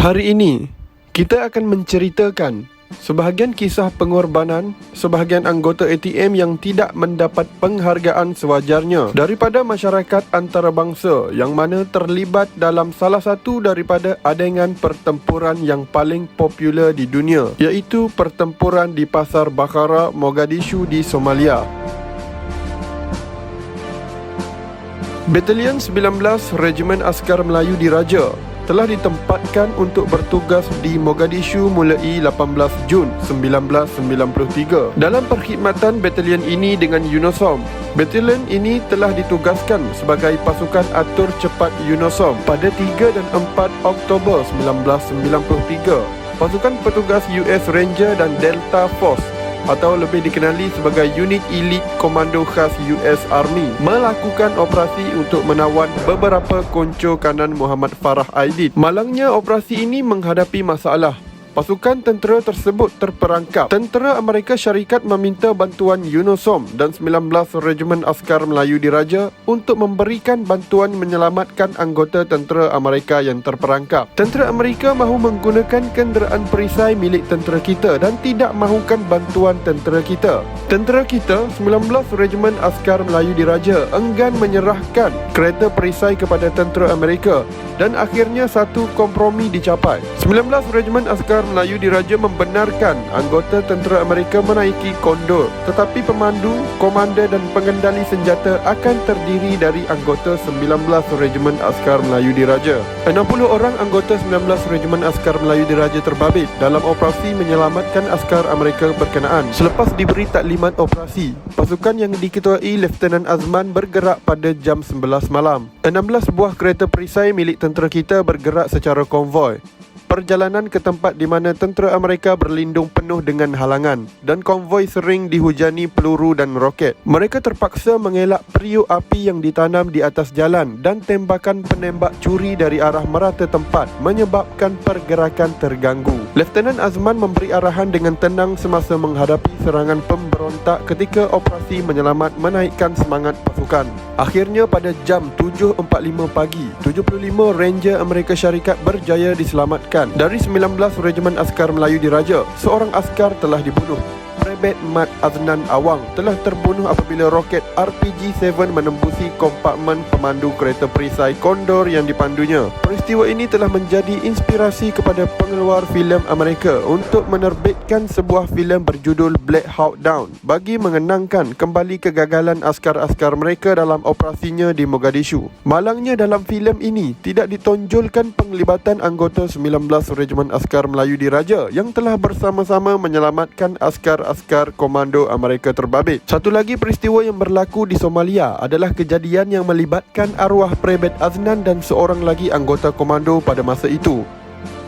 Hari ini, kita akan menceritakan sebahagian kisah pengorbanan sebahagian anggota ATM yang tidak mendapat penghargaan sewajarnya daripada masyarakat antarabangsa yang mana terlibat dalam salah satu daripada adegan pertempuran yang paling popular di dunia, iaitu pertempuran di Pasar Bakhara, Mogadishu di Somalia. Batalion 19 Regimen Askar Melayu Diraja telah ditempatkan untuk bertugas di Mogadishu mulai 18 Jun 1993. Dalam perkhidmatan batalion ini dengan UNOSOM, batalion ini telah ditugaskan sebagai pasukan atur cepat UNOSOM pada 3 dan 4 Oktober 1993. Pasukan petugas US Ranger dan Delta Force atau lebih dikenali sebagai Unit Elite Komando Khas US Army melakukan operasi untuk menawan beberapa konco kanan Muhammad Farah Aidid. Malangnya operasi ini menghadapi masalah. Pasukan tentera tersebut terperangkap. Tentera Amerika Syarikat meminta bantuan UNOSOM dan 19 Regimen Askar Melayu Diraja untuk memberikan bantuan menyelamatkan anggota tentera Amerika yang terperangkap. Tentera Amerika mahu menggunakan kenderaan perisai milik tentera kita dan tidak mahukan bantuan tentera kita. Tentera kita, 19 Regimen Askar Melayu Diraja, enggan menyerahkan kereta perisai kepada tentera Amerika dan akhirnya satu kompromi dicapai. 19 Regimen Askar Melayu Diraja membenarkan anggota tentera Amerika menaiki kondor, tetapi pemandu, komander dan pengendali senjata akan terdiri dari anggota 19 Regimen Askar Melayu Diraja. 60 orang anggota 19 Regimen Askar Melayu Diraja terbabit dalam operasi menyelamatkan askar Amerika berkenaan. Selepas diberi taklimat operasi, pasukan yang diketuai Lieutenant Azman bergerak pada jam 11 malam. 16 buah kereta perisai milik tentera kita bergerak secara konvoi. Perjalanan ke tempat di mana tentera Amerika berlindung penuh dengan halangan dan konvoi sering dihujani peluru dan roket. Mereka terpaksa mengelak periuk api yang ditanam di atas jalan dan tembakan penembak curi dari arah merata tempat menyebabkan pergerakan terganggu. Lieutenant Azman memberi arahan dengan tenang semasa menghadapi serangan pemberontak ketika operasi menyelamat menaikkan semangat pasukan. Akhirnya pada jam 7.45 pagi, 75 Ranger Amerika Syarikat berjaya diselamatkan. Dari 19 Regimen Askar Melayu Diraja, seorang askar telah dibunuh. Prebet Mat Aznan Awang telah terbunuh apabila roket RPG-7 menembusi kompartmen pemandu kereta perisai Kondor yang dipandunya. Peristiwa ini telah menjadi inspirasi kepada pengeluar filem Amerika untuk menerbitkan sebuah filem berjudul Black Hawk Down bagi mengenangkan kembali kegagalan askar-askar mereka dalam operasinya di Mogadishu. Malangnya dalam filem ini tidak ditonjolkan penglibatan anggota 19 Regimen Askar Melayu Diraja yang telah bersama-sama menyelamatkan askar-askar komando Amerika terbabit. Satu lagi peristiwa yang berlaku di Somalia adalah kejadian yang melibatkan arwah Prebet Aznan dan seorang lagi anggota komando pada masa itu.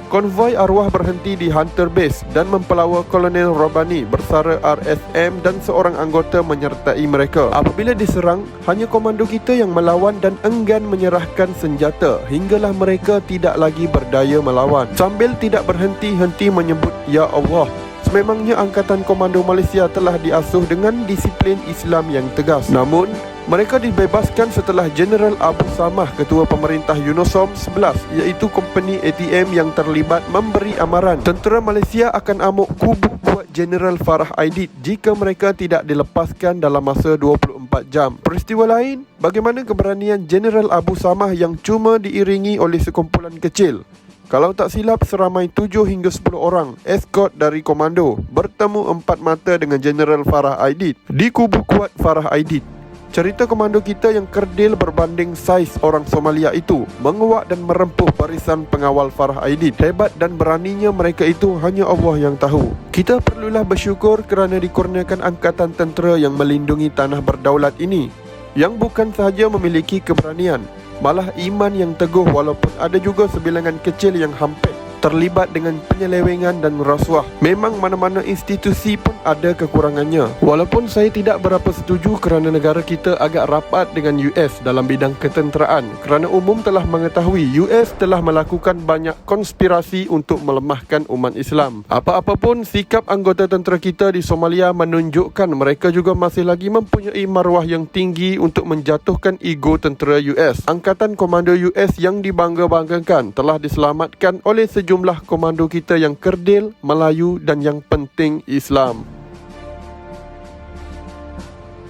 Konvoi arwah berhenti di Hunter Base dan mempelawa Kolonel Robani bersara RSM dan seorang anggota menyertai mereka. Apabila diserang, hanya komando kita yang melawan dan enggan menyerahkan senjata hinggalah mereka tidak lagi berdaya melawan. Sambil tidak berhenti-henti menyebut Ya Allah, sememangnya Angkatan Komando Malaysia telah diasuh dengan disiplin Islam yang tegas. Namun, mereka dibebaskan setelah Jeneral Abu Samah, Ketua Pemerintah UNOSOM 11, iaitu company ATM yang terlibat memberi amaran tentera Malaysia akan amuk kubu kuat Jeneral Farah Aidid jika mereka tidak dilepaskan dalam masa 24 jam. Peristiwa lain, bagaimana keberanian Jeneral Abu Samah yang cuma diiringi oleh sekumpulan kecil, kalau tak silap seramai 7 hingga 10 orang eskort dari komando, bertemu empat mata dengan Jeneral Farah Aidid di kubu kuat Farah Aidid. Cerita komando kita yang kerdil berbanding saiz orang Somalia itu menguak dan merempuh barisan pengawal Farah Aidid. Hebat dan beraninya mereka itu hanya Allah yang tahu. Kita perlulah bersyukur kerana dikurniakan angkatan tentera yang melindungi tanah berdaulat ini, yang bukan sahaja memiliki keberanian, malah iman yang teguh, walaupun ada juga sebilangan kecil yang hampir terlibat dengan penyelewengan dan rasuah. Memang mana-mana institusi pun ada kekurangannya. Walaupun saya tidak berapa setuju kerana negara kita agak rapat dengan US dalam bidang ketenteraan, kerana umum telah mengetahui US telah melakukan banyak konspirasi untuk melemahkan umat Islam. Apa-apapun, sikap anggota tentera kita di Somalia menunjukkan mereka juga masih lagi mempunyai maruah yang tinggi untuk menjatuhkan ego tentera US. Angkatan Komando US yang dibangga-banggakan telah diselamatkan oleh sejumlah sejumlah komando kita yang kerdil, Melayu dan yang penting Islam.